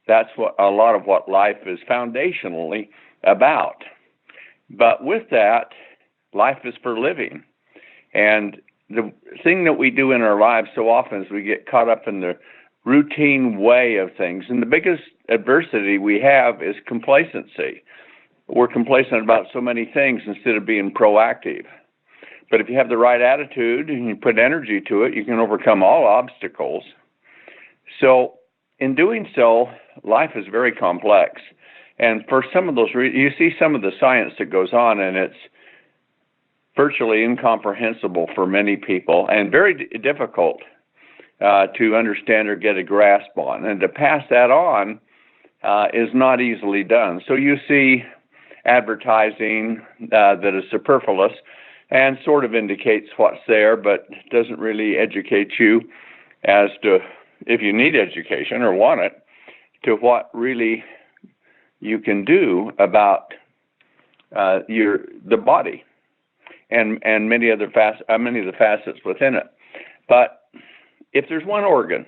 That's what a lot of what life is foundationally about. But with that, life is for living. And the thing that we do in our lives so often is we get caught up in the routine way of things. And the biggest adversity we have is complacency. We're complacent about so many things instead of being proactive. But if you have the right attitude and you put energy to it, you can overcome all obstacles. So in doing so, life is very complex. And for some of those, you see some of the science that goes on, and it's virtually incomprehensible for many people and very difficult to understand or get a grasp on. And to pass that on is not easily done. So you see advertising that is superfluous and sort of indicates what's there, but doesn't really educate you as to, if you need education or want it, to what really you can do about the body and many of the facets within it. But if there's one organ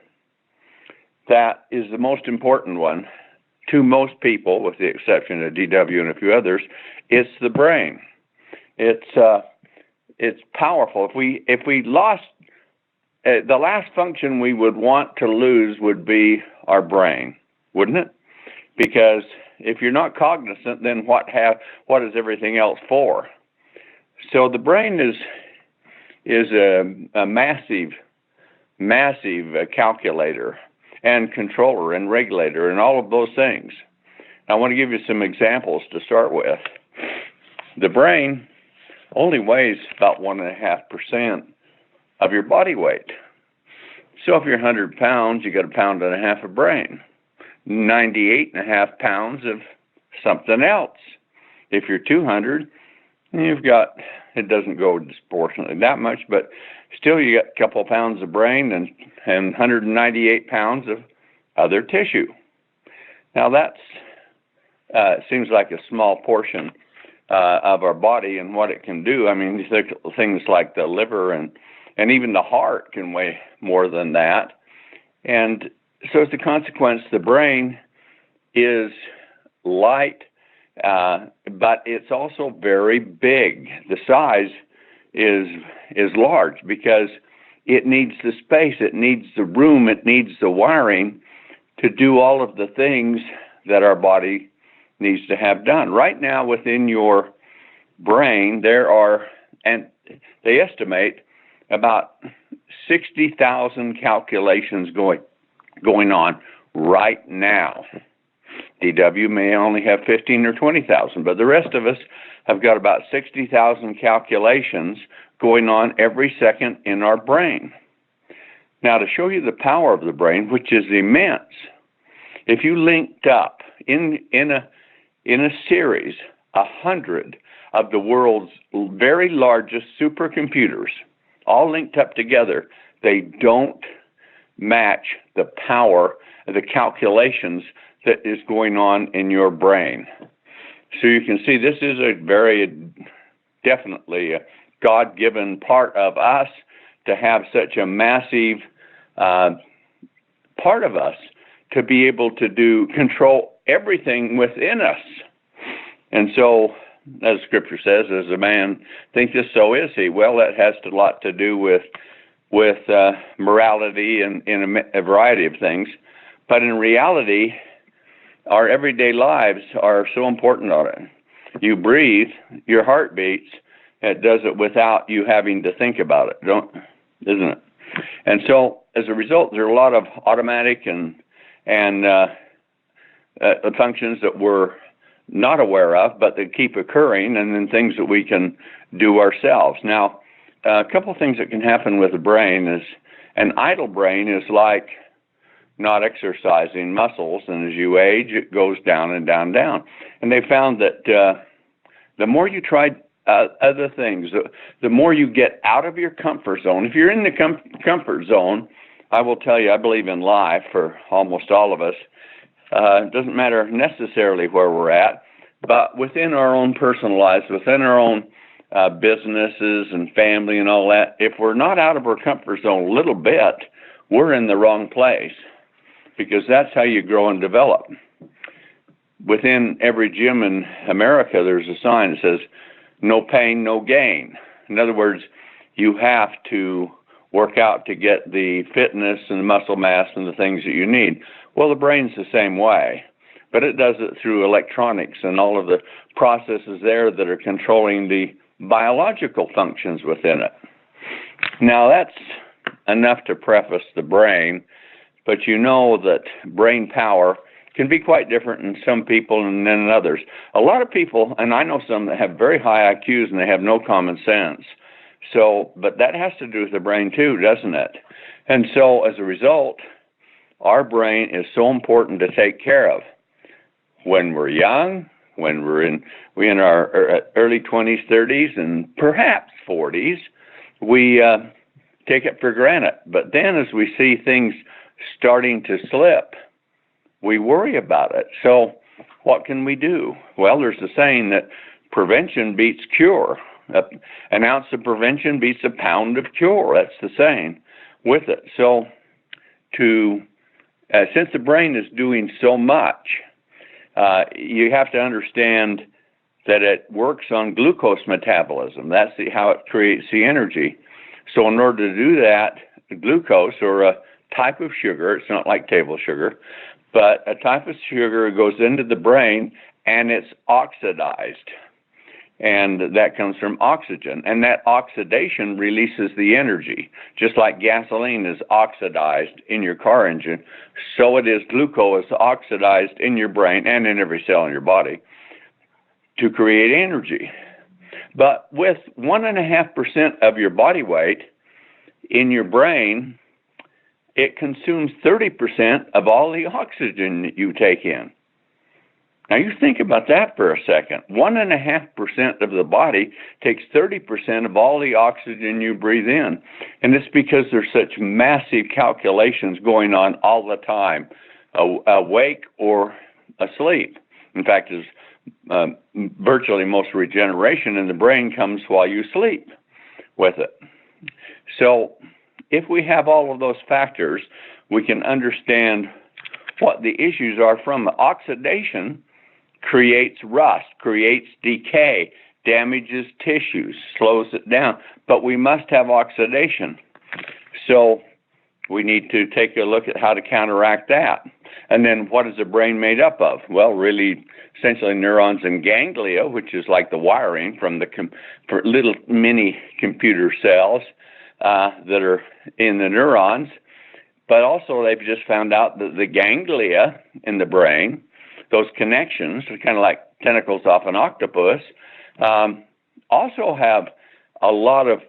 that is the most important one to most people, with the exception of DW and a few others, it's the brain. It's powerful. If we lost the last function we would want to lose would be our brain, wouldn't it? Because if you're not cognizant, then what is everything else for? So the brain is a massive calculator and controller and regulator and all of those things. I want to give you some examples to start with. The brain only weighs about 1.5% of your body weight. So if you're 100 pounds, you got 1.5 pounds of brain. 98.5 pounds of something else. If you're 200, you've got, it doesn't go disproportionately that much, but still you got a couple of pounds of brain and 198 pounds of other tissue. Now that's seems like a small portion of our body and what it can do. I mean, you think things like the liver and even the heart can weigh more than that. And so as a consequence, the brain is light, but it's also very big. The size is large because it needs the space, it needs the room, it needs the wiring to do all of the things that our body needs to have done. Right now within your brain, there are, and they estimate, about 60,000 calculations going on right now. DW may only have 15 or 20,000, but the rest of us have got about 60,000 calculations going on every second in our brain. Now, to show you the power of the brain, which is immense, if you linked up in a series 100 of the world's very largest supercomputers, all linked up together, they don't match the power of the calculations that is going on in your brain. So you can see this is a very definitely a God-given part of us to have such a massive part of us to be able to control everything within us. And so, as Scripture says, as a man thinketh, so is he. Well, that has a lot to do with morality and in a variety of things. But in reality, our everyday lives are so important on it. You breathe, your heart beats. It does it without you having to think about it, isn't it? And so, as a result, there are a lot of automatic and functions that we're not aware of, but that keep occurring, and then things that we can do ourselves. Now, a couple of things that can happen with the brain is an idle brain is like not exercising muscles, and as you age, it goes down and down and down. And they found that the more you try other things, the more you get out of your comfort zone. If you're in the comfort zone, I will tell you, I believe in life for almost all of us. It doesn't matter necessarily where we're at, but within our own personal lives, within our own businesses and family and all that, if we're not out of our comfort zone a little bit, we're in the wrong place. because that's how you grow and develop. Within every gym in America, there's a sign that says, no pain, no gain. In other words, you have to work out to get the fitness and the muscle mass and the things that you need. Well, the brain's the same way, but it does it through electronics and all of the processes there that are controlling the biological functions within it. Now, that's enough to preface the brain, but you know that brain power can be quite different in some people and in others. A lot of people, and I know some that have very high IQs and they have no common sense. So, but that has to do with the brain too, doesn't it? And so as a result, our brain is so important to take care of. When we're young, when we're in our early 20s, 30s, and perhaps 40s, we take it for granted. But then as we see things starting to slip, we worry about it. So what can we do? Well, there's a saying that prevention beats cure. An ounce of prevention beats a pound of cure. That's the saying with it. So since the brain is doing so much, you have to understand that it works on glucose metabolism. That's how it creates the energy. So in order to do that, glucose, or a type of sugar, it's not like table sugar, but a type of sugar goes into the brain and it's oxidized. And that comes from oxygen. And that oxidation releases the energy. Just like gasoline is oxidized in your car engine, so it is glucose oxidized in your brain and in every cell in your body to create energy. But with 1.5% of your body weight in your brain, it consumes 30% of all the oxygen that you take in. Now you think about that for a second. 1.5% of the body takes 30% of all the oxygen you breathe in. And it's because there's such massive calculations going on all the time, awake or asleep. In fact, virtually most regeneration in the brain comes while you sleep with it. So if we have all of those factors, we can understand what the issues are from it. Oxidation creates rust, creates decay, damages tissues, slows it down. But we must have oxidation. So we need to take a look at how to counteract that. And then what is the brain made up of? Well, really, essentially neurons and ganglia, which is like the wiring from the for little mini computer cells that are in the neurons. But also they've just found out that the ganglia in the brain, those connections, kind of like tentacles off an octopus, also have a lot of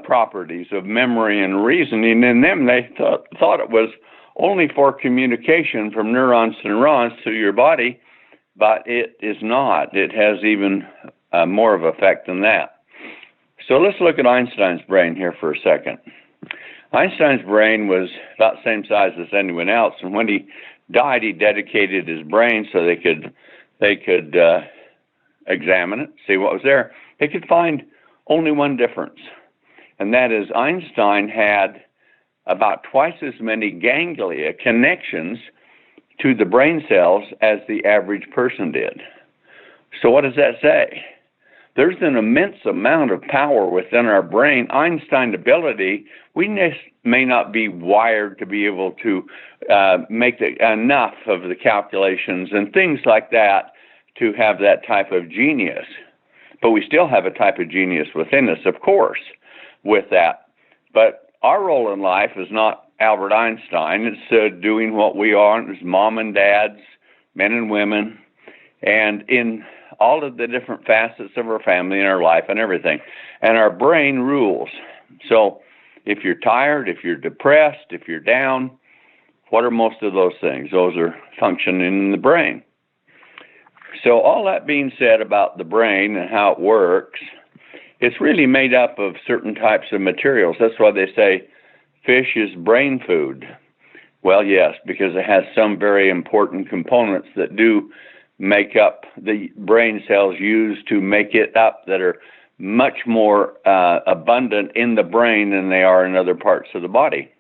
properties of memory and reasoning in them. They thought it was only for communication from neurons to neurons to your body, but it is not. It has even more of effect than that. So let's look at Einstein's brain here for a second. Einstein's brain was about the same size as anyone else, and when he died, he dedicated his brain so they could examine it, see what was there. They could find only one difference, and that is Einstein had about twice as many ganglia connections to the brain cells as the average person did. So what does that say? There's an immense amount of power within our brain. Einstein's ability, we may not be wired to be able to make enough of the calculations and things like that to have that type of genius. But we still have a type of genius within us, of course, with that. But our role in life is not Albert Einstein. It's doing what we are as mom and dads, men and women, and in all of the different facets of our family and our life and everything. And our brain rules. So if you're tired, if you're depressed, if you're down, what are most of those things? Those are functioning in the brain. So all that being said about the brain and how it works, it's really made up of certain types of materials. That's why they say fish is brain food. Well, yes, because it has some very important components that do make up the brain cells used to make it up, that are much more abundant in the brain than they are in other parts of the body.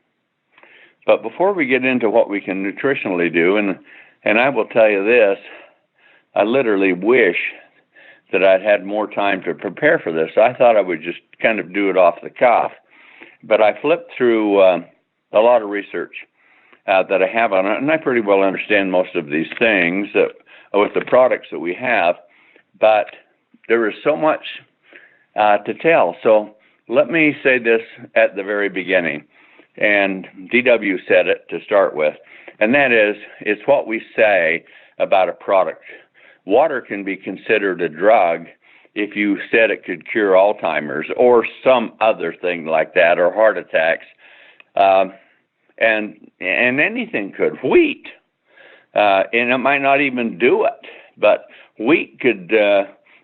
But before we get into what we can nutritionally do, and I will tell you this, I literally wish that I'd had more time to prepare for this. I thought I would just kind of do it off the cuff. But I flipped through a lot of research that I have on it, and I pretty well understand most of these things with the products that we have. But there is so much to tell. So let me say this at the very beginning. And DW said it to start with, and that is, it's what we say about a product. Water can be considered a drug if you said it could cure Alzheimer's or some other thing like that, or heart attacks, and anything could. Wheat, and it might not even do it, but wheat could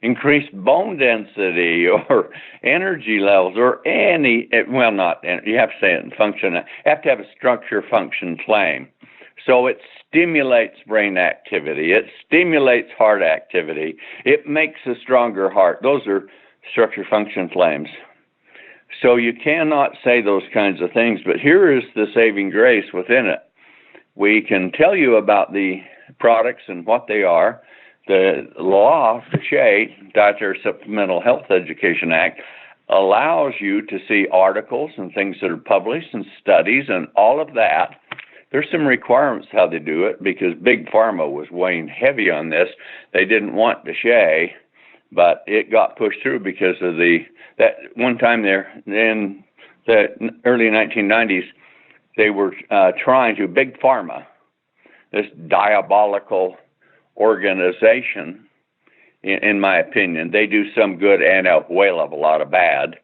increase bone density or energy levels or you have to say it in function. You have to have a structure function claim. So it stimulates brain activity. It stimulates heart activity. It makes a stronger heart. Those are structure function claims. So you cannot say those kinds of things, but here is the saving grace within it. We can tell you about the products and what they are. The law, the SHEA, Dietary Supplemental Health Education Act, allows you to see articles and things that are published and studies and all of that. There's some requirements how they do it, because Big Pharma was weighing heavy on this. They didn't want the SHEA, but it got pushed through because of that one time there in the early 1990s, they were trying to, Big Pharma, this diabolical organization, in my opinion. They do some good and a whale of a lot of bad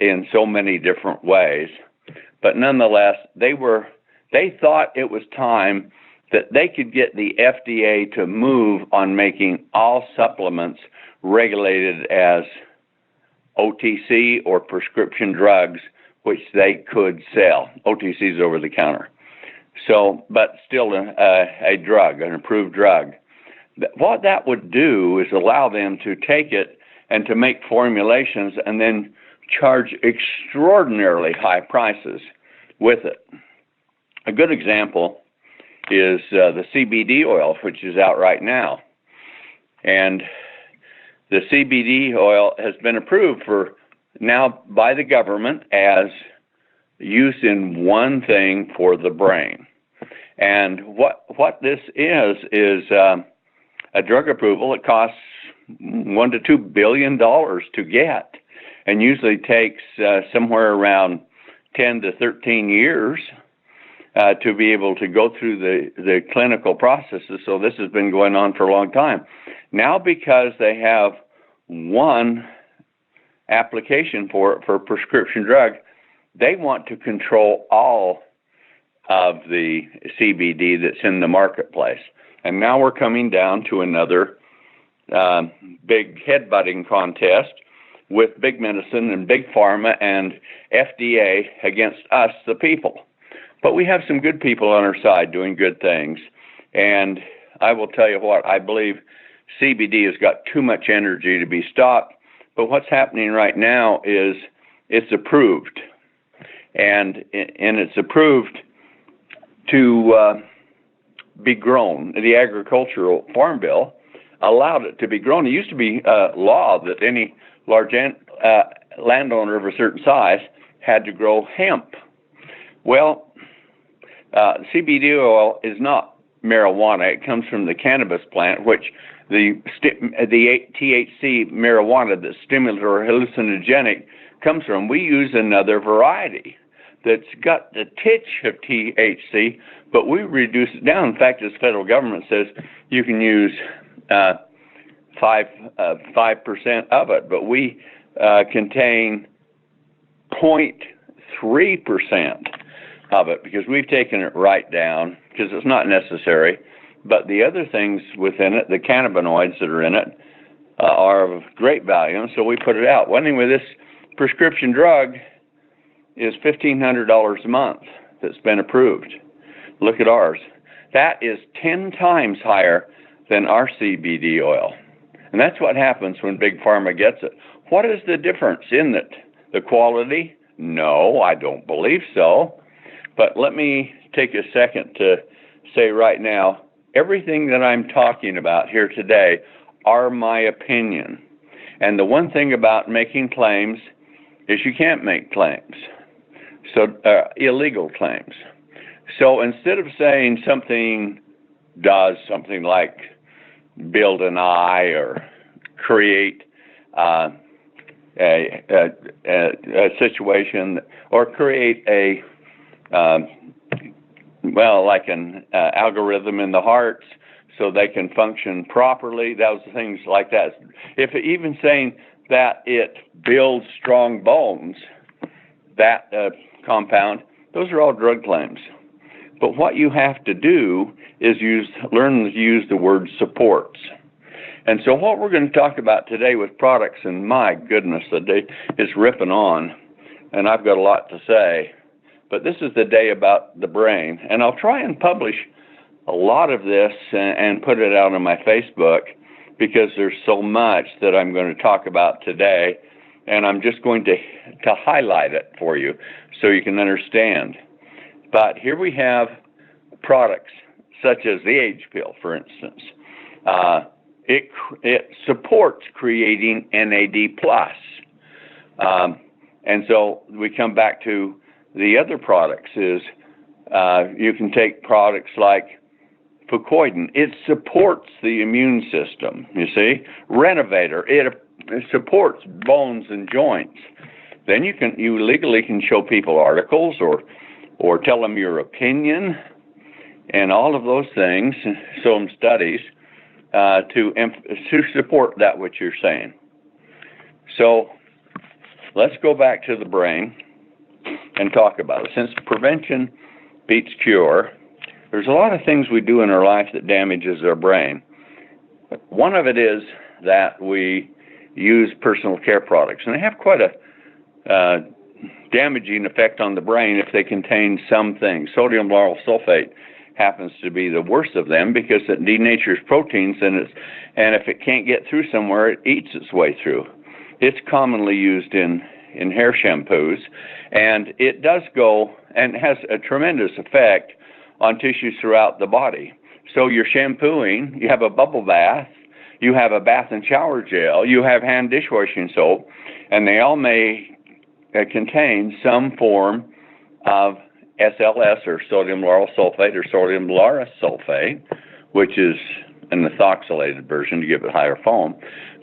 in so many different ways. But nonetheless, they thought it was time that they could get the FDA to move on making all supplements regulated as OTC or prescription drugs, which they could sell. OTC is over the counter. So, but still a drug, an approved drug. What that would do is allow them to take it and to make formulations and then charge extraordinarily high prices with it. A good example is the CBD oil, which is out right now. And the CBD oil has been approved now by the government as use in one thing for the brain. And what this is a drug approval. It costs $1 to $2 billion to get, and usually takes somewhere around 10 to 13 years to be able to go through the clinical processes. So this has been going on for a long time. Now, because they have one application for prescription drug, they want to control all of the CBD that's in the marketplace. And now we're coming down to another big headbutting contest with big medicine and big pharma and FDA against us, the people. But we have some good people on our side doing good things. And I will tell you what, I believe CBD has got too much energy to be stopped. But what's happening right now is it's approved. And it's approved to be grown. The Agricultural Farm Bill allowed it to be grown. It used to be law that any large landowner of a certain size had to grow hemp. Well, CBD oil is not marijuana. It comes from the cannabis plant, which the THC marijuana that's stimulant or hallucinogenic comes from. We use another variety that's got the titch of THC, but we reduce it down. In fact, as the federal government says, you can use 5% of it, but we contain 0.3% of it because we've taken it right down because it's not necessary. But the other things within it, the cannabinoids that are in it, are of great value, and so we put it out. Well, anyway, this prescription drug is $1,500 a month that's been approved. Look at ours. That is 10 times higher than our CBD oil. And that's what happens when Big Pharma gets it. What is the difference in it? The quality? No, I don't believe so. But let me take a second to say right now, everything that I'm talking about here today are my opinion. And the one thing about making claims is you can't make claims, so illegal claims. So instead of saying something does something like build an eye or create a situation or create a like an algorithm in the hearts so they can function properly, those things like that. If even saying that it builds strong bones, that compound, those are all drug claims. But what you have to do is learn to use the word supports. And so what we're going to talk about today with products, and my goodness, the day is ripping on, and I've got a lot to say. But this is the day about the brain, and I'll try and publish a lot of this and put it out on my Facebook because there's so much that I'm going to talk about today, and I'm just going to highlight it for you so you can understand. But here we have products such as the Age Pill, for instance. It supports creating NAD+. And so we come back to the other products is you can take products like Fucoidan. It supports the immune system, you see. Renovator, it supports bones and joints. Then you legally can show people articles or tell them your opinion and all of those things, some studies, to support that what you're saying. So let's go back to the brain and talk about it. Since prevention beats cure, there's a lot of things we do in our life that damages our brain. One of it is that we use personal care products, and they have quite a damaging effect on the brain if they contain some things. Sodium lauryl sulfate happens to be the worst of them because it denatures proteins, and if it can't get through somewhere, it eats its way through. It's commonly used in hair shampoos, and it does go and has a tremendous effect on tissues throughout the body. So you're shampooing, you have a bubble bath, you have a bath and shower gel, you have hand dishwashing soap, and they all may contain some form of SLS, or sodium lauryl sulfate, or sodium lauryl sulfate, which is an ethoxylated version to give it higher foam.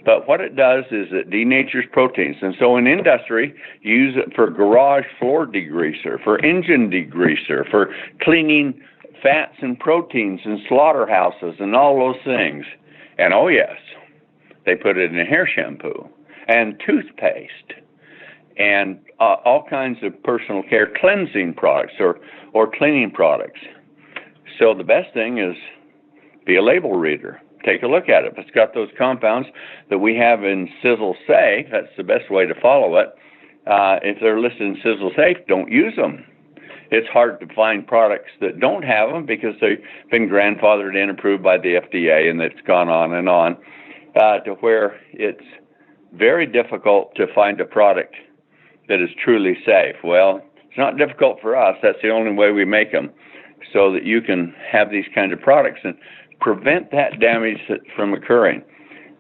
But what it does is it denatures proteins. And so in industry, you use it for garage floor degreaser, for engine degreaser, for cleaning fats and proteins in slaughterhouses and all those things. And oh yes, they put it in a hair shampoo and toothpaste and all kinds of personal care cleansing products or cleaning products. So the best thing is be a label reader. Take a look at it. If it's got those compounds that we have in Sisel Safe, that's the best way to follow it. If they're listed in Sisel Safe, don't use them. It's hard to find products that don't have them because they've been grandfathered in, approved by the FDA, and it's gone on and on to where it's very difficult to find a product that is truly safe. Well, it's not difficult for us. That's the only way we make them, so that you can have these kinds of products and prevent that damage from occurring.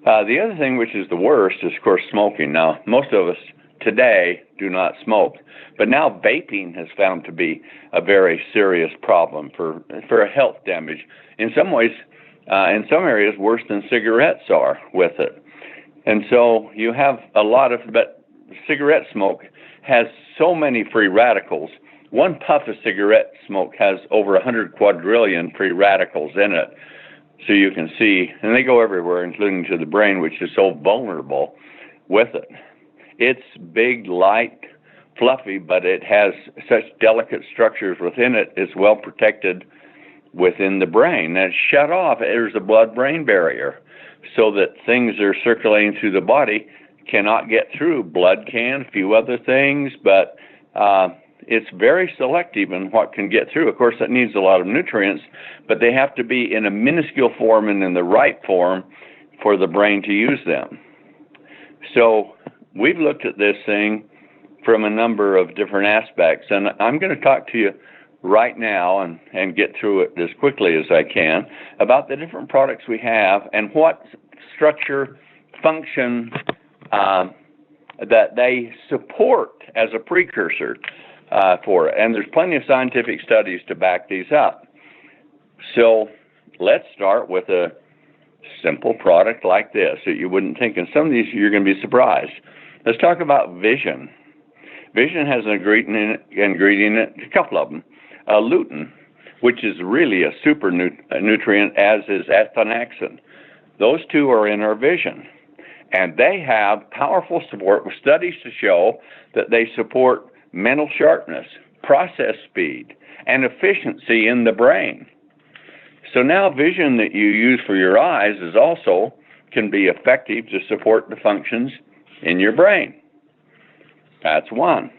The other thing, which is the worst, is, of course, smoking. Now, most of us today do not smoke, but now vaping has found to be a very serious problem for a health damage. In some ways, in some areas, worse than cigarettes are with it. And so you have a lot of, but cigarette smoke has so many free radicals. One puff of cigarette smoke has over 100 quadrillion free radicals in it. So you can see, and they go everywhere, including to the brain, which is so vulnerable with it. It's big, light, fluffy, but it has such delicate structures within it. It's well protected within the brain. And it's shut off. There's a blood-brain barrier so that things that are circulating through the body cannot get through. Blood can, a few other things, but it's very selective in what can get through. Of course, that needs a lot of nutrients, but they have to be in a minuscule form and in the right form for the brain to use them. So we've looked at this thing from a number of different aspects, and I'm going to talk to you right now and get through it as quickly as I can about the different products we have and what structure, function that they support as a precursor for it. And there's plenty of scientific studies to back these up. So let's start with a simple product like this that you wouldn't think. And some of these you're going to be surprised. Let's talk about Vision. Vision has an ingredient in it, a couple of them. Lutein, which is really a super nutrient, as is ethanaxin. Those two are in our Vision. And they have powerful support with studies to show that they support mental sharpness, process speed, and efficiency in the brain. So now Vision that you use for your eyes is also can be effective to support the functions in your brain. That's one.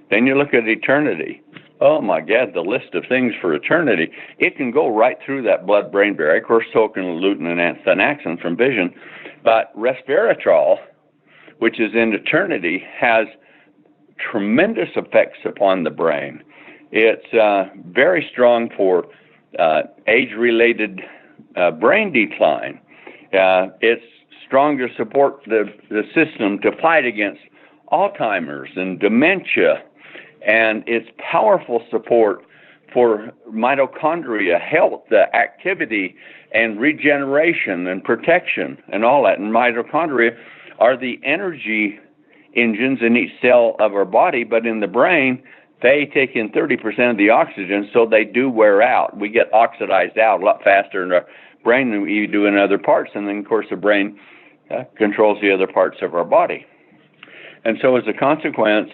Then you look at Eternity. Oh my God, the list of things for Eternity. It can go right through that blood-brain barrier. Of course, so can lutein and ethanaxin from Vision. But resveratrol, which is in Eternity, has tremendous effects upon the brain. It's very strong for age-related brain decline. It's strong to support the system to fight against Alzheimer's and dementia. And it's powerful support for mitochondria health, activity, and regeneration and protection and all that. And mitochondria are the energy engines in each cell of our body, but in the brain, they take in 30% of the oxygen, so they do wear out. We get oxidized out a lot faster in our brain than we do in other parts. And then, of course, the brain controls the other parts of our body. And so as a consequence,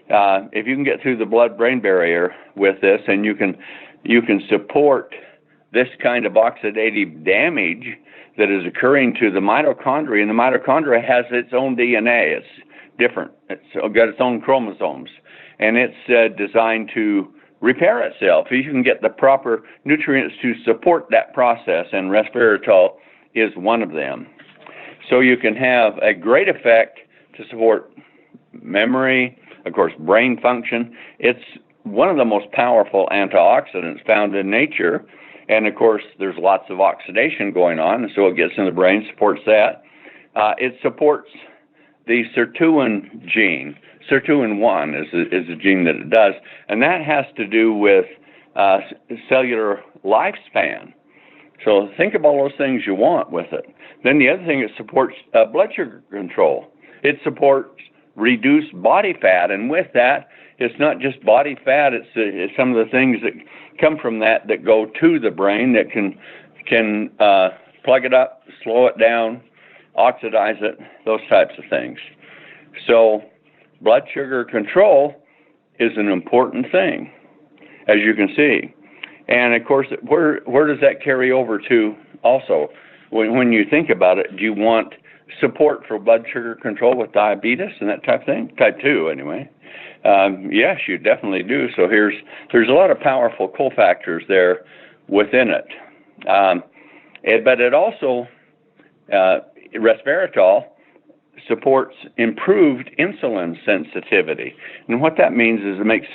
if you can get through the blood-brain barrier with this, and you can support this kind of oxidative damage that is occurring to the mitochondria, and the mitochondria has its own DNA. It's different. It's got its own chromosomes, and it's designed to repair itself. If you can get the proper nutrients to support that process, and resveratrol is one of them. So you can have a great effect to support memory, of course, brain function. It's one of the most powerful antioxidants found in nature. And, of course, there's lots of oxidation going on, and so it gets in the brain, supports that. It supports the sirtuin gene. Sirtuin-1 is a gene that it does, and that has to do with cellular lifespan. So think of all those things you want with it. Then the other thing, it supports blood sugar control. It supports reduced body fat, and with that, it's not just body fat, it's some of the things that come from that go to the brain that can plug it up, slow it down, oxidize it, those types of things. So blood sugar control is an important thing, as you can see. And of course, where does that carry over to also? When you think about it, do you want support for blood sugar control with diabetes and that type of thing? Type 2, anyway. Yes, you definitely do. So there's a lot of powerful cofactors there within it. But it also, resveratrol supports improved insulin sensitivity. And what that means is it makes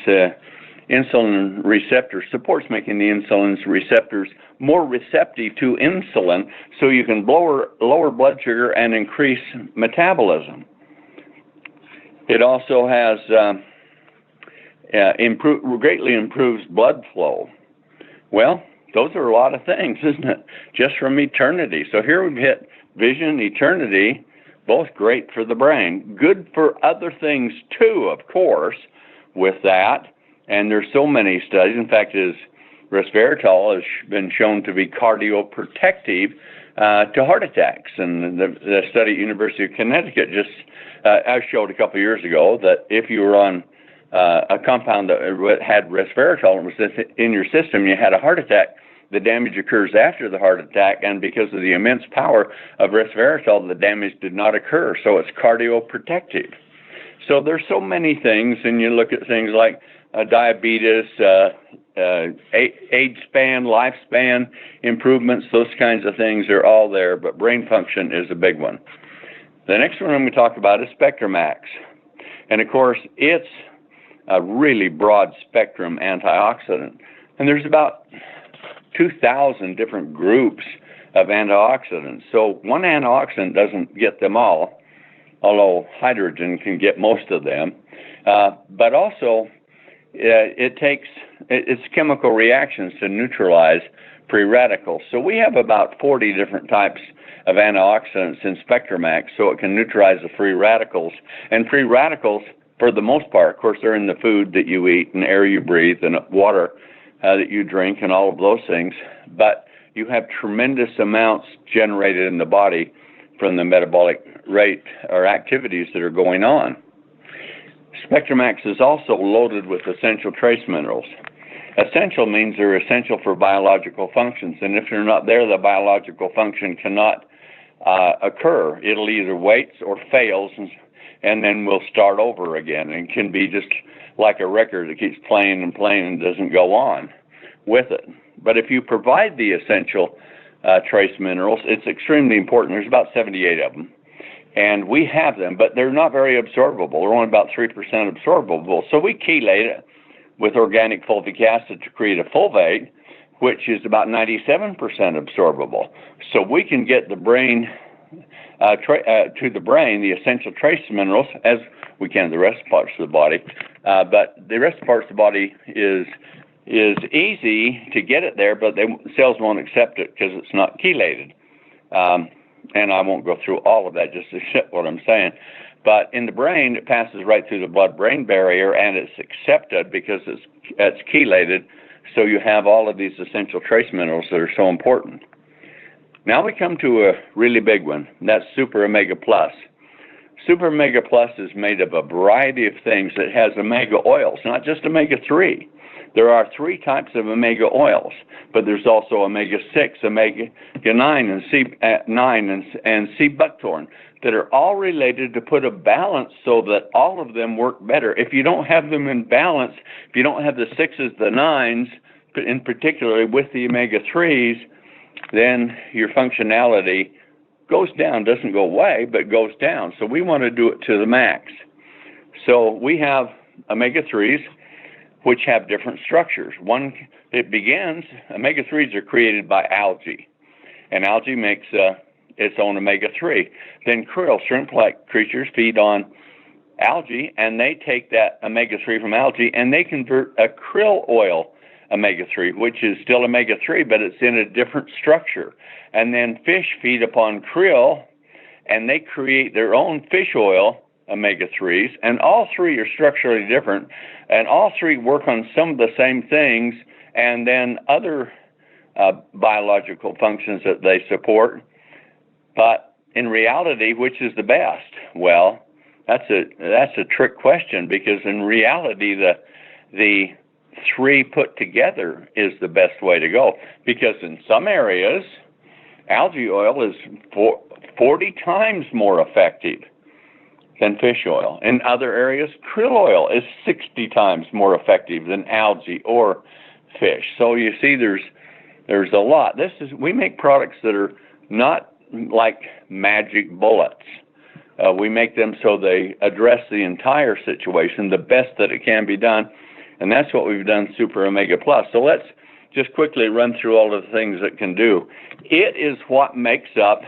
insulin receptors, supports making the insulin receptors more receptive to insulin, so you can lower blood sugar and increase metabolism. It also has greatly improves blood flow. Well, those are a lot of things, isn't it? Just from Eternity. So here we've hit Vision, Eternity, both great for the brain. Good for other things too, of course, with that. And there's so many studies. In fact, resveratrol has been shown to be cardioprotective to heart attacks. And the study at University of Connecticut I showed a couple of years ago that if you were on a compound that had resveratrol and was in your system, you had a heart attack, the damage occurs after the heart attack, and because of the immense power of resveratrol, the damage did not occur. So it's cardioprotective. So there's so many things, and you look at things like diabetes, age span, lifespan improvements, those kinds of things are all there, but brain function is a big one. The next one I'm going to talk about is Spectramax. And of course, it's a really broad spectrum antioxidant. And there's about 2,000 different groups of antioxidants. So one antioxidant doesn't get them all, although hydrogen can get most of them. But also, it takes its chemical reactions to neutralize free radicals. So we have about 40 different types of antioxidants in SpectraMax, so it can neutralize the free radicals. And free radicals, for the most part, of course, they're in the food that you eat and air you breathe and water that you drink and all of those things. But you have tremendous amounts generated in the body from the metabolic rate or activities that are going on. SpectraMax is also loaded with essential trace minerals. Essential means they're essential for biological functions, and if they're not there, the biological function cannot occur. It'll either wait or fails, and then we'll start over again, and can be just like a record that keeps playing and playing and doesn't go on with it. But if you provide the essential trace minerals, it's extremely important. There's about 78 of them. And we have them, but they're not very absorbable. They're only about 3% absorbable. So we chelate it with organic fulvic acid to create a fulvate, which is about 97% absorbable. So we can get the brain to the brain the essential trace minerals as we can the rest of the parts of the body. But the rest of the parts of the body is easy to get it there, but cells won't accept it because it's not chelated. And I won't go through all of that just to show what I'm saying. But in the brain, it passes right through the blood-brain barrier, and it's accepted because it's chelated. So you have all of these essential trace minerals that are so important. Now we come to a really big one, and that's Super Omega Plus. Super Omega Plus is made of a variety of things. It has omega oils, not just omega-3. There are 3 types of omega oils, but there's also omega-6, omega-9, and C9 and C-buctorn that are all related to put a balance so that all of them work better. If you don't have them in balance, if you don't have the 6s, the 9s, in particular with the omega-3s, then your functionality goes down, doesn't go away, but goes down. So we want to do it to the max. So we have omega-3s, which have different structures. One, it begins, omega-3s are created by algae, and algae makes its own omega-3. Then krill, shrimp-like creatures, feed on algae, and they take that omega-3 from algae, and they convert a krill oil omega-3, which is still omega-3, but it's in a different structure. And then fish feed upon krill, and they create their own fish oil omega-3s, and all 3 are structurally different, and all 3 work on some of the same things, and then other biological functions that they support. But in reality, which is the best? Well, that's a trick question, because in reality, the 3 put together is the best way to go, because in some areas, algae oil is 40 times more effective than fish oil. In other areas, krill oil is 60 times more effective than algae or fish. So you see, there's a lot. We make products that are not like magic bullets. We make them so they address the entire situation, the best that it can be done, and that's what we've done Super Omega Plus. So let's just quickly run through all of the things it can do. It is what makes up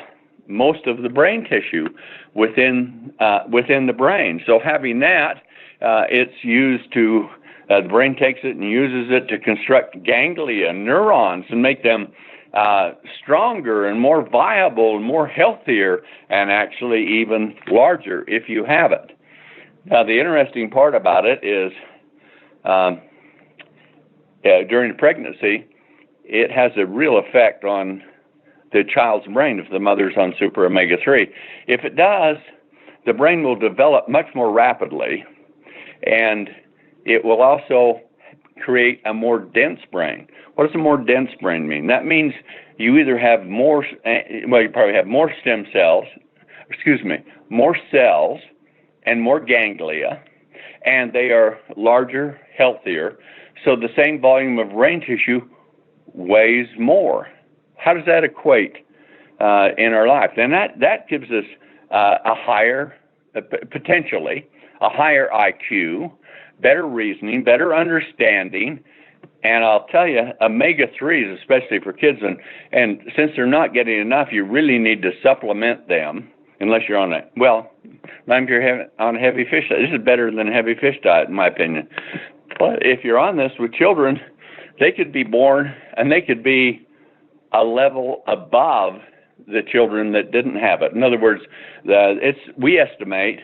most of the brain tissue within the brain. So having that, it's used to, the brain takes it and uses it to construct ganglia, neurons, and make them stronger and more viable and more healthier, and actually even larger if you have it. Now, the interesting part about it is during pregnancy, it has a real effect on the child's brain if the mother's on Super Omega-3. If it does, the brain will develop much more rapidly, and it will also create a more dense brain. What does a more dense brain mean? That means you either have more, you probably have more more cells and more ganglia, and they are larger, healthier, so the same volume of brain tissue weighs more. How does that equate in our life? And that gives us potentially a higher IQ, better reasoning, better understanding. And I'll tell you, omega-3s, especially for kids, and since they're not getting enough, you really need to supplement them, unless you're on on a heavy fish diet. This is better than a heavy fish diet, in my opinion. But if you're on this with children, they could be born, and they could be a level above the children that didn't have it. In other words, we estimate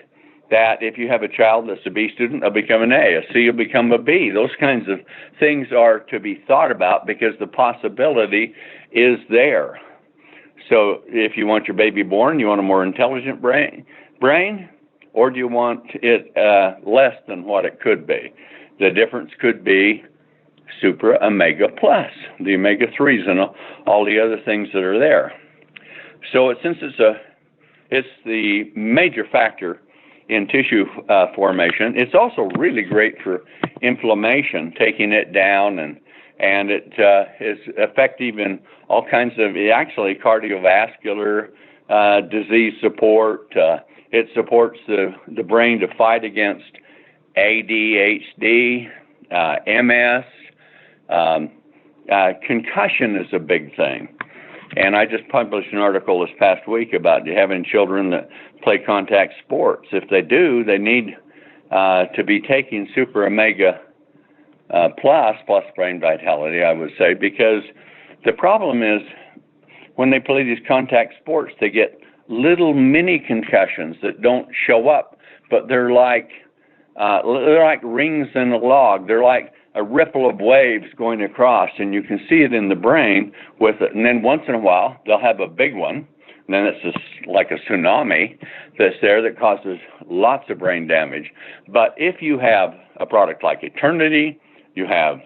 that if you have a child that's a B student, they'll become an A C will become a B. Those kinds of things are to be thought about because the possibility is there. So if you want your baby born, you want a more intelligent brain, or do you want it less than what it could be? The difference could be Supra Omega Plus, the omega-3s and all the other things that are there. So since it's the major factor in tissue formation, it's also really great for inflammation, taking it down, and it is effective in all kinds of, actually, cardiovascular disease support. It supports the brain to fight against ADHD, MS. Concussion is a big thing. And I just published an article this past week about having children that play contact sports. If they do, they need to be taking Super Omega plus Brain Vitality, I would say, because the problem is when they play these contact sports, they get little mini concussions that don't show up, but they're like rings in a log. They're like a ripple of waves going across, and you can see it in the brain with it. And then once in a while, they'll have a big one, and then it's just like a tsunami that's there that causes lots of brain damage. But if you have a product like Eternity, you have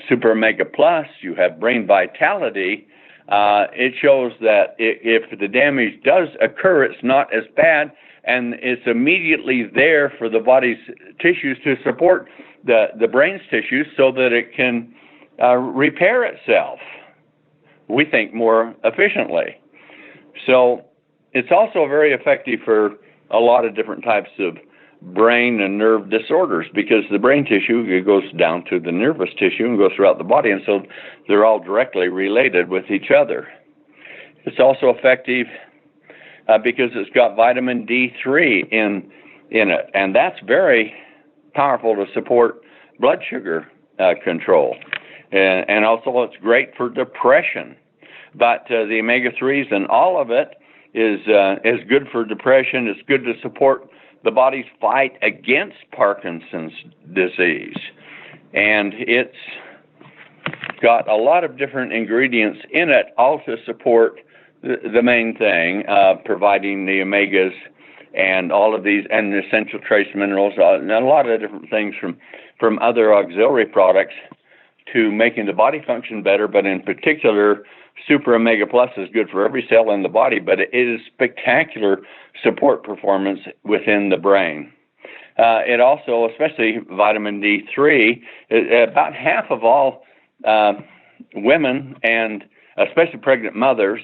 Super Omega Plus, you have Brain Vitality, it shows that if the damage does occur, it's not as bad, and it's immediately there for the body's tissues to support the brain's tissues so that it can repair itself, we think, more efficiently. So it's also very effective for a lot of different types of brain and nerve disorders, because the brain tissue goes down to the nervous tissue and goes throughout the body, and so they're all directly related with each other. It's also effective because it's got vitamin D3 in it, and that's very powerful to support blood sugar control. And also it's great for depression. But the omega-3s and all of it is good for depression. It's good to support the body's fight against Parkinson's disease. And it's got a lot of different ingredients in it, all to support the main thing, providing the omegas and all of these, and the essential trace minerals, and a lot of different things from other auxiliary products to making the body function better. But in particular, Super Omega Plus is good for every cell in the body, but it is spectacular support performance within the brain. It also, especially vitamin D3, about half of all women, and especially pregnant mothers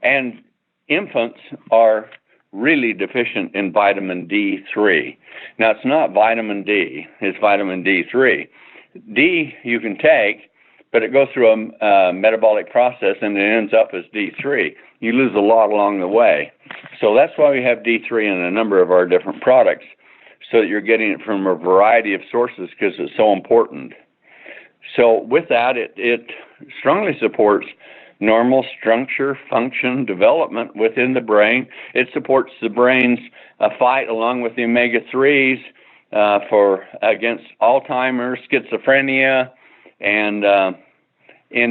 and infants, are really deficient in vitamin D3. Now, it's not vitamin D, it's vitamin D3. D you can take, but it goes through a metabolic process and it ends up as D3. You lose a lot along the way. So that's why we have D3 in a number of our different products, so that you're getting it from a variety of sources, because it's so important. So with that, it strongly supports normal structure, function, development within the brain. It supports the brain's fight, along with the omega-3s, against Alzheimer's, schizophrenia, and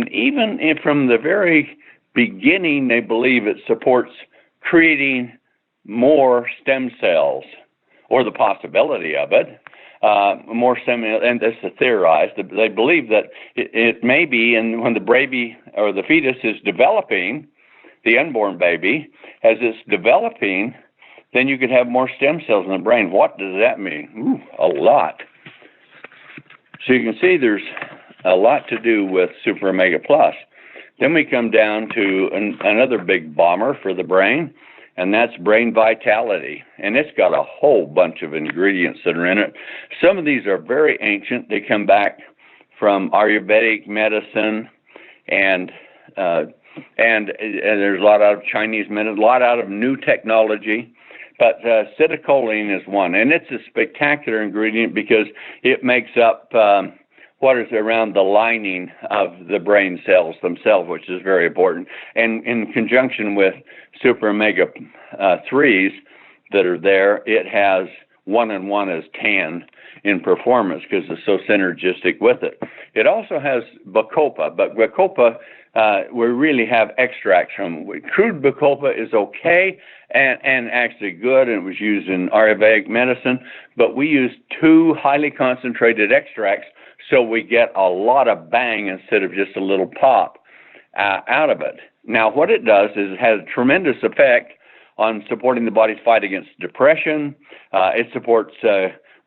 even from the very beginning, they believe it supports creating more stem cells, or the possibility of it. More stem, and this is theorized. They believe that it may be, and when the baby or the fetus is developing, the unborn baby, as it's developing, then you could have more stem cells in the brain. What does that mean? Ooh, a lot. So you can see there's a lot to do with Super Omega Plus. Then we come down to another big bomber for the brain, and that's brain vitality. And it's got a whole bunch of ingredients that are in it. Some of these are very ancient. They come back from Ayurvedic medicine, and there's a lot out of Chinese medicine, a lot out of new technology. But acetylcholine is one, and it's a spectacular ingredient because it makes up what is around the lining of the brain cells themselves, which is very important. And in conjunction with super omega 3s that are there, it has 1 and 1 is 10 in performance because it's so synergistic with it. It also has bacopa, but bacopa we really have extracts from. Crude bacopa is okay and actually good, and it was used in Ayurvedic medicine, but we use 2 highly concentrated extracts so we get a lot of bang instead of just a little pop out of it. Now, what it does is it has a tremendous effect on supporting the body's fight against depression. It supports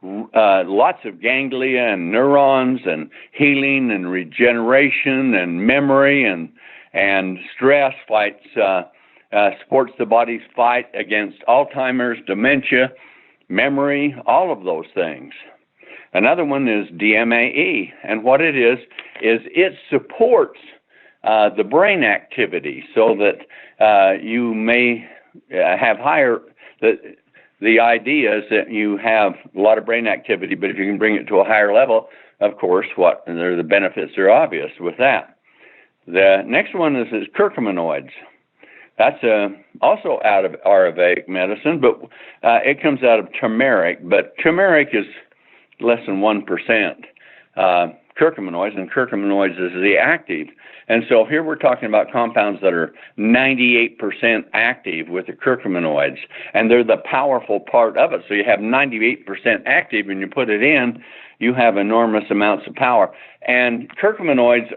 lots of ganglia and neurons and healing and regeneration and memory and stress, supports the body's fight against Alzheimer's, dementia, memory, all of those things. Another one is DMAE, and what it is it supports the brain activity so that you may have higher, the idea is that you have a lot of brain activity, but if you can bring it to a higher level, of course, the benefits are obvious with that. The next one is curcuminoids. That's also out of Ayurvedic medicine, but it comes out of turmeric, but turmeric is less than 1%. Curcuminoids, and curcuminoids is the active. And so here we're talking about compounds that are 98% active with the curcuminoids, and they're the powerful part of it. So you have 98% active, and you put it in, you have enormous amounts of power. And curcuminoids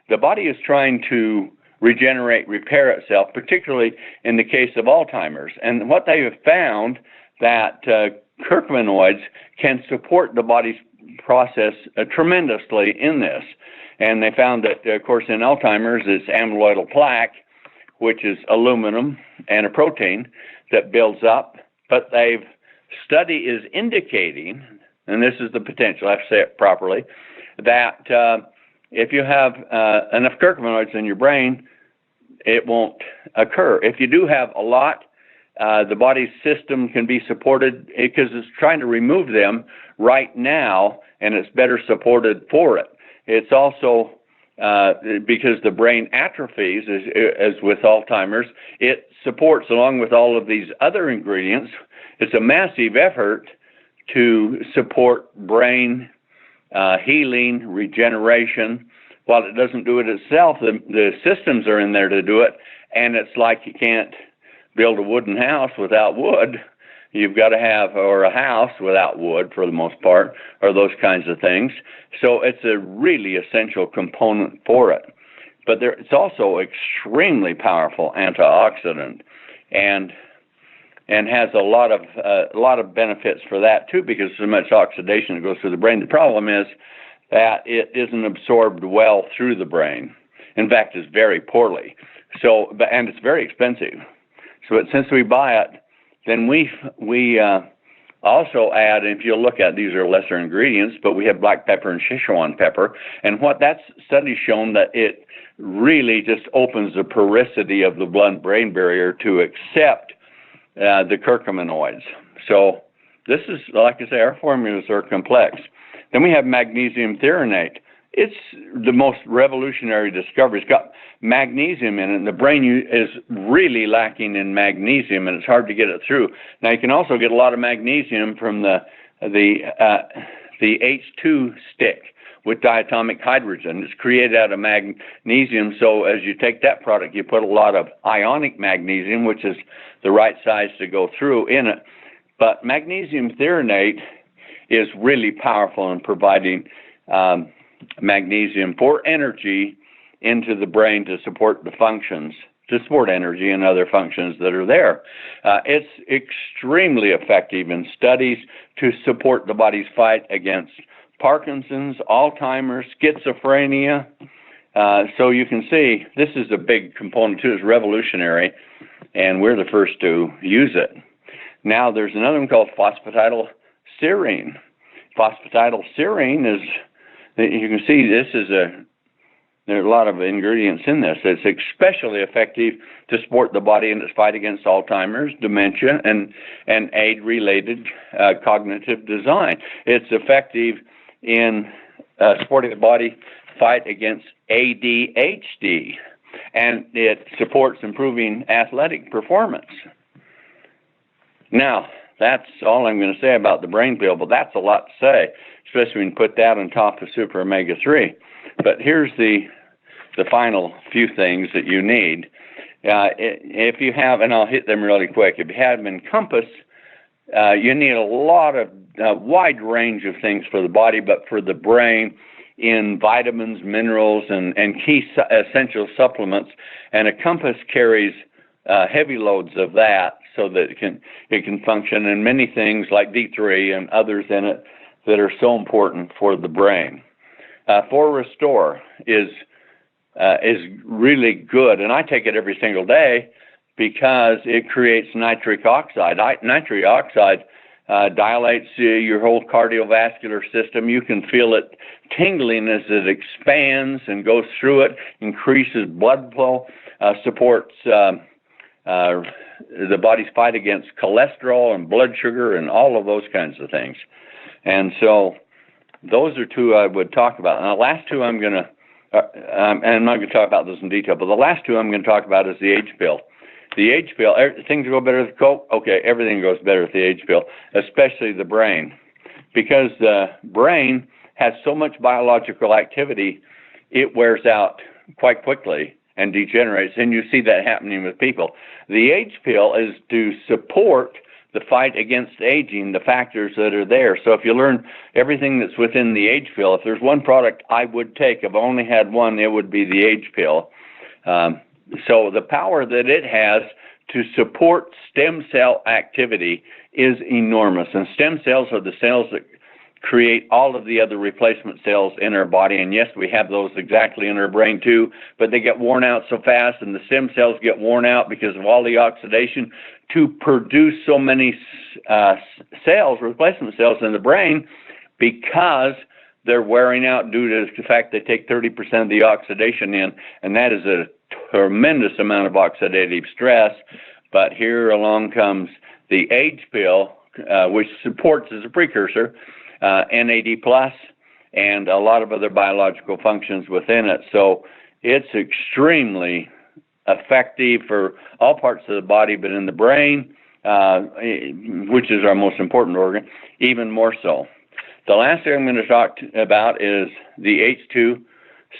the body is trying to regenerate, repair itself, particularly in the case of Alzheimer's. And what they have found that curcuminoids can support the body's process tremendously in this. And they found that, of course, in Alzheimer's, it's amyloidal plaque, which is aluminum and a protein that builds up. But study is indicating, and this is the potential, I have to say it properly, that if you have enough curcuminoids in your brain, it won't occur. If you do have a lot, the body's system can be supported because it's trying to remove them right now, and it's better supported for it. It's also because the brain atrophies, as with Alzheimer's, it supports, along with all of these other ingredients, it's a massive effort to support brain healing, regeneration. While it doesn't do it itself, the systems are in there to do it, and it's like you can't build a wooden house without wood. You've got to have, or a house without wood for the most part, or those kinds of things. So it's a really essential component for it. But it's also extremely powerful antioxidant, and has a lot of benefits for that too, because so much oxidation that goes through the brain. The problem is that it isn't absorbed well through the brain. In fact, it's very poorly. And it's very expensive. So since we buy it, then we also add, if you look at, these are lesser ingredients, but we have black pepper and Szechuan pepper. And what that study's shown that it really just opens the porosity of the blood-brain barrier to accept the curcuminoids. So this is, like I say, our formulas are complex. Then we have magnesium threonate. It's the most revolutionary discovery. It's got magnesium in it, and the brain is really lacking in magnesium, and it's hard to get it through. Now, you can also get a lot of magnesium from the H2 stick with diatomic hydrogen. It's created out of magnesium, so as you take that product, you put a lot of ionic magnesium, which is the right size to go through in it. But magnesium threonate is really powerful in providing magnesium for energy into the brain to support the functions, to support energy and other functions that are there. It's extremely effective in studies to support the body's fight against Parkinson's, Alzheimer's, schizophrenia. So you can see this is a big component too. It's revolutionary. and we're the first to use it. Now, there's another one called phosphatidylserine. Phosphatidylserine is, you can see there's a lot of ingredients in this. It's especially effective to support the body in its fight against Alzheimer's, dementia, and aid-related cognitive design. It's effective in supporting the body fight against ADHD, and it supports improving athletic performance. Now, that's all I'm going to say about the brain pill, but that's a lot to say, especially when you put that on top of Super Omega-3. But here's the final few things that you need. If you have, and I'll hit them really quick, if you have them in Compass, you need a wide range of things for the body, but for the brain, in vitamins, minerals, and key essential supplements. And a Compass carries heavy loads of that so that it can function in many things like D3 and others in it that are so important for the brain. 4 Restore is really good, and I take it every single day because it creates nitric oxide. Nitric oxide dilates your whole cardiovascular system. You can feel it tingling as it expands and goes through it, increases blood flow, supports the body's fight against cholesterol and blood sugar and all of those kinds of things. And so those are 2 I would talk about. And the last 2 I'm going to, and I'm not going to talk about this in detail, but the last 2 I'm going to talk about is the age pill. The age pill, things go better with Coke? Okay, everything goes better with the age pill, especially the brain. Because the brain has so much biological activity, it wears out quite quickly and degenerates, and you see that happening with people. The age pill is to support the fight against aging, the factors that are there. So if you learn everything that's within the age pill, if there's one product I would take, if I only had one, it would be the age pill. So the power that it has to support stem cell activity is enormous. And stem cells are the cells that create all of the other replacement cells in our body. And yes, we have those exactly in our brain too, but they get worn out so fast, and the stem cells get worn out because of all the oxidation to produce so many cells, replacement cells in the brain, because they're wearing out due to the fact they take 30% of the oxidation in, and that is a tremendous amount of oxidative stress. But here along comes the age pill, which supports as a precursor NAD+, and a lot of other biological functions within it. So it's extremely effective for all parts of the body, but in the brain, which is our most important organ, even more so. The last thing I'm going to talk about is the H2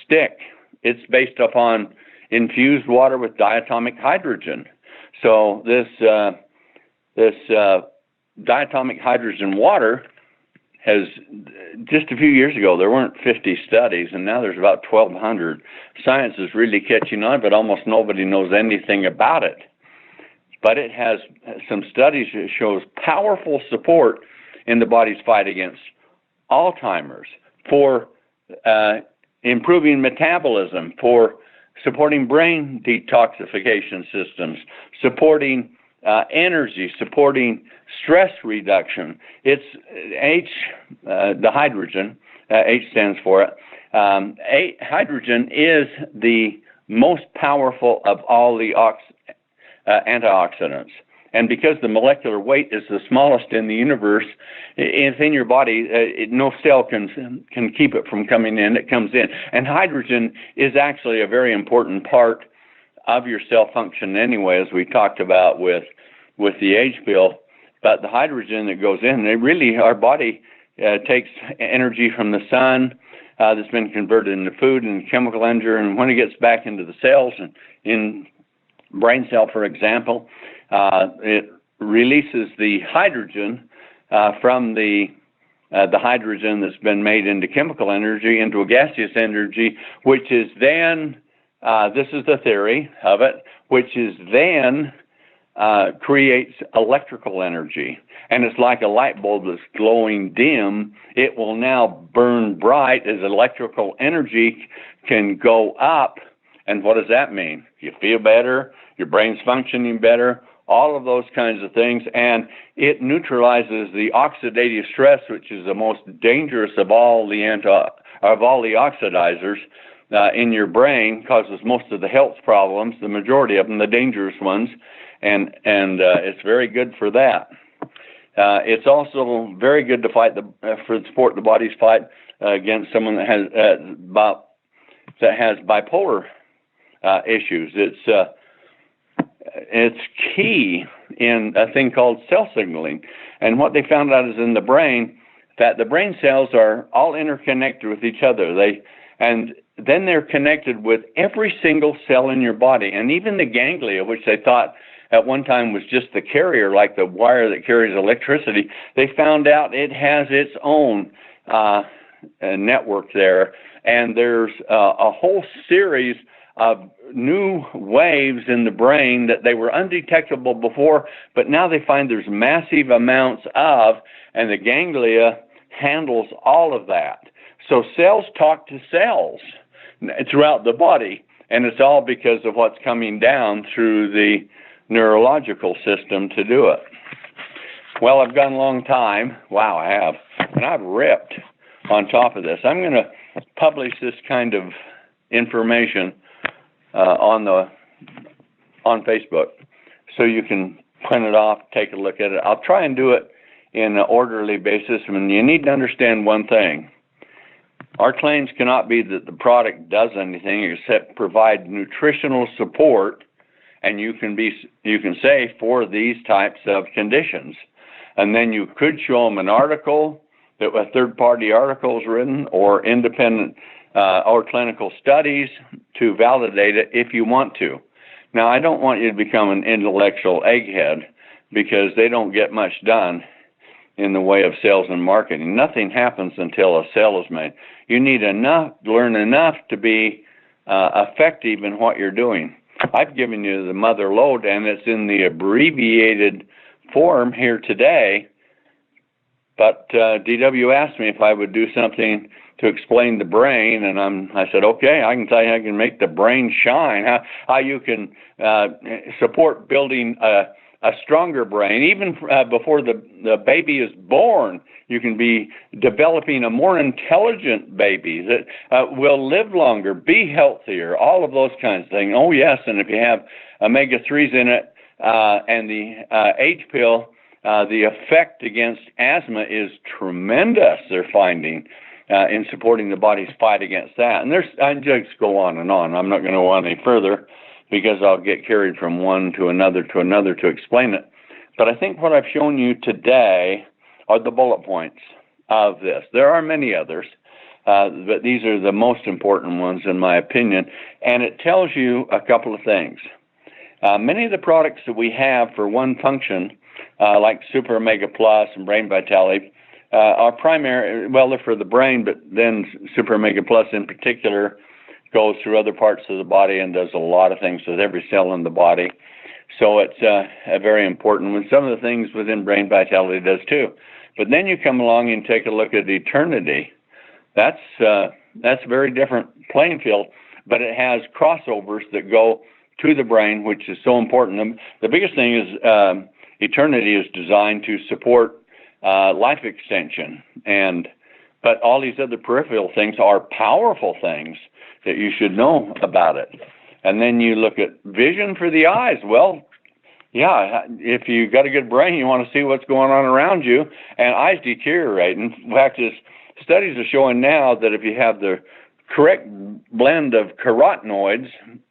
stick. It's based upon infused water with diatomic hydrogen. So this diatomic hydrogen water has, just a few years ago, there weren't 50 studies, and now there's about 1,200. Science is really catching on, but almost nobody knows anything about it. But it has some studies that shows powerful support in the body's fight against Alzheimer's, for improving metabolism, for supporting brain detoxification systems, supporting energy, supporting stress reduction. It's the hydrogen, H stands for it. Hydrogen is the most powerful of all the antioxidants. And because the molecular weight is the smallest in the universe, it's in your body, no cell can keep it from coming in. It comes in. And hydrogen is actually a very important part of your cell function anyway, as we talked about with the age pill. But the hydrogen that goes in, our body takes energy from the sun that's been converted into food and chemical energy, and when it gets back into the cells, and in brain cell, for example, it releases the hydrogen from the hydrogen that's been made into chemical energy into a gaseous energy, which is then, this is the theory of it, which is then creates electrical energy. And it's like a light bulb that's glowing dim. It will now burn bright as electrical energy can go up. And what does that mean? You feel better, your brain's functioning better, all of those kinds of things, and it neutralizes the oxidative stress, which is the most dangerous of all the oxidizers in your brain, causes most of the health problems, the majority of them, the dangerous ones, and it's very good for that. It's also very good to fight for support the body's fight against someone that has bipolar issues. It's key in a thing called cell signaling, and what they found out is in the brain that the brain cells are all interconnected with each other. And then they're connected with every single cell in your body, and even the ganglia, which they thought at one time was just the carrier, like the wire that carries electricity. They found out it has its own network there, and there's a whole series of new waves in the brain that they were undetectable before, but now they find there's massive amounts of, and the ganglia handles all of that. So cells talk to cells throughout the body, and it's all because of what's coming down through the neurological system to do it. Well, I've gone a long time. Wow, I have. And I've ripped on top of this. I'm going to publish this kind of information on Facebook, so you can print it off, take a look at it. I'll try and do it in an orderly basis. And you need to understand one thing. Our claims cannot be that the product does anything except provide nutritional support, and you can say for these types of conditions. And then you could show them an article, that a third-party article is written, or independent or clinical studies to validate it if you want to. Now, I don't want you to become an intellectual egghead, because they don't get much done in the way of sales and marketing. Nothing happens until a sale is made. You need learn enough to be effective in what you're doing. I've given you the mother lode, and it's in the abbreviated form here today. But DW asked me if I would do something to explain the brain, and I said, okay, I can tell you how you can make the brain shine, how you can support building a stronger brain. Even before the baby is born, you can be developing a more intelligent baby that will live longer, be healthier, all of those kinds of things. Oh, yes, and if you have omega-3s in it and the H pill, the effect against asthma is tremendous, they're finding, in supporting the body's fight against that. And I just go on and on. I'm not going to go on any further, because I'll get carried from one to another to explain it. But I think what I've shown you today are the bullet points of this. There are many others, but these are the most important ones in my opinion. And it tells you a couple of things. Many of the products that we have for one function, like Super Omega Plus and Brain Vitality, are primary, well, they're for the brain, but then Super Omega Plus in particular goes through other parts of the body and does a lot of things with every cell in the body. So it's a very important one. Some of the things within Brain Vitality does too. But then you come along and take a look at Eternity. That's a very different playing field, but it has crossovers that go to the brain, which is so important. The biggest thing is Eternity is designed to support life extension, but all these other peripheral things are powerful things that you should know about it. And then you look at vision for the eyes. Well, yeah, if you got a good brain, you want to see what's going on around you, and eyes deteriorate. In fact, studies are showing now that if you have the correct blend of carotenoids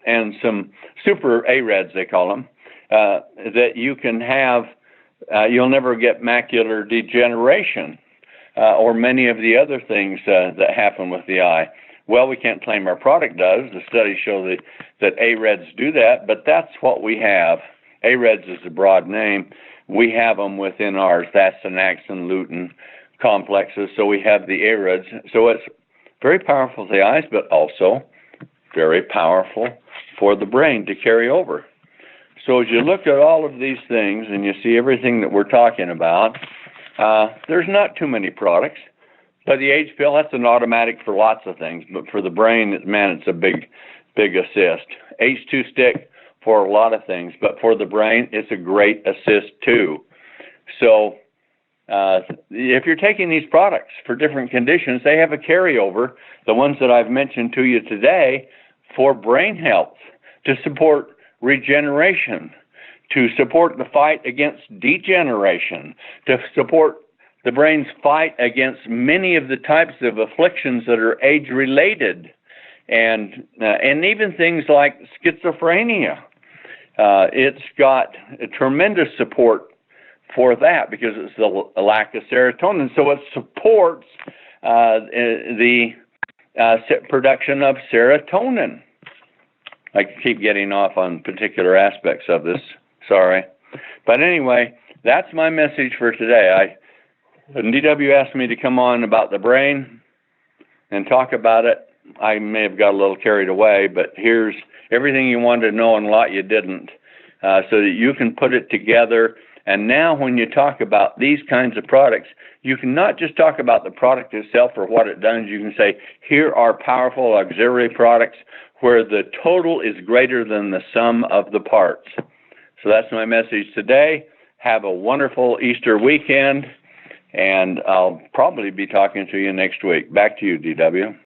and some super AREDs, they call them, that you can have, you'll never get macular degeneration or many of the other things that happen with the eye. Well, we can't claim our product does. The studies show that AREDs do that, but that's what we have. AREDs is a broad name. We have them within ours. That's the axon lutein complexes. So we have the AREDs. So it's very powerful for the eyes, but also very powerful for the brain to carry over. So as you look at all of these things and you see everything that we're talking about, there's not too many products. But the H pill, that's an automatic for lots of things. But for the brain, man, it's a big assist. H2 stick, for a lot of things, but for the brain, it's a great assist too. So if you're taking these products for different conditions, they have a carryover, the ones that I've mentioned to you today, for brain health, to support regeneration, to support the fight against degeneration, to support the brain's fight against many of the types of afflictions that are age-related, and even things like schizophrenia. It's got a tremendous support for that because it's the lack of serotonin. So it supports the production of serotonin. I keep getting off on particular aspects of this, sorry. But anyway, that's my message for today. DW asked me to come on about the brain and talk about it. I may have got a little carried away, but here's everything you wanted to know and a lot you didn't, so that you can put it together. And now when you talk about these kinds of products, you can not just talk about the product itself or what it does. You can say, here are powerful auxiliary products where the total is greater than the sum of the parts. So that's my message today. Have a wonderful Easter weekend, and I'll probably be talking to you next week. Back to you, DW.